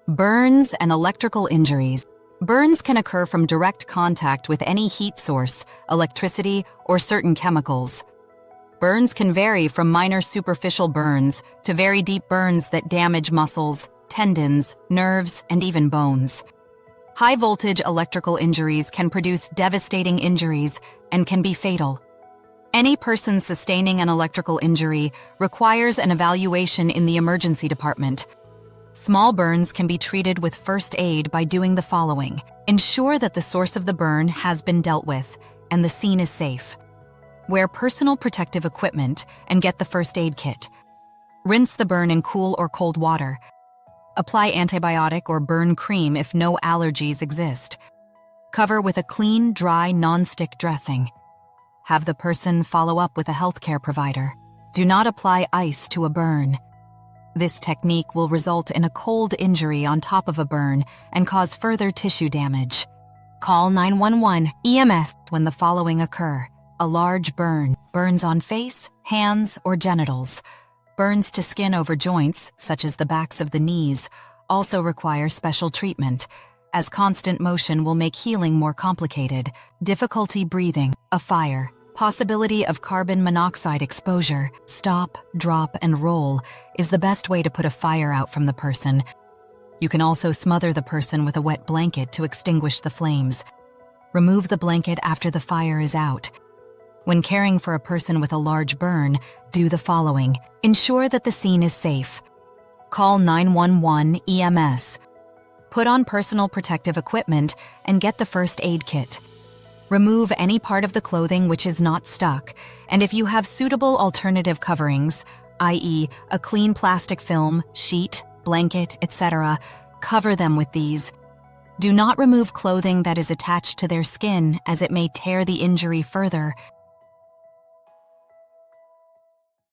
Burns and electrical injuries. Burns can occur from direct contact with any heat source, electricity, or certain chemicals. Burns can vary from minor superficial burns to very deep burns that damage muscles, tendons, nerves, and even bones. High-voltage electrical injuries can produce devastating injuries and can be fatal. Any person sustaining an electrical injury requires an evaluation in the emergency department. Small burns can be treated with first aid by doing the following. Ensure that the source of the burn has been dealt with and the scene is safe. Wear personal protective equipment and get the first aid kit. Rinse the burn in cool or cold water. Apply antibiotic or burn cream if no allergies exist. Cover with a clean, dry, non-stick dressing. Have the person follow up with a healthcare provider. Do not apply ice to a burn. This technique will result in a cold injury on top of a burn and cause further tissue damage. Call 911 EMS when the following occur. A large burn, burns on face, hands, or genitals. Burns to skin over joints, such as the backs of the knees, also require special treatment, as constant motion will make healing more complicated. Difficulty breathing, a fire, possibility of carbon monoxide exposure, stop, drop, and roll is the best way to put a fire out from the person. You can also smother the person with a wet blanket to extinguish the flames. Remove the blanket after the fire is out. When caring for a person with a large burn, do the following. Ensure that the scene is safe. Call 911 EMS. Put on personal protective equipment and get the first aid kit. Remove any part of the clothing which is not stuck, and if you have suitable alternative coverings, i.e., a clean plastic film, sheet, blanket, etc., cover them with these. Do not remove clothing that is attached to their skin as it may tear the injury further.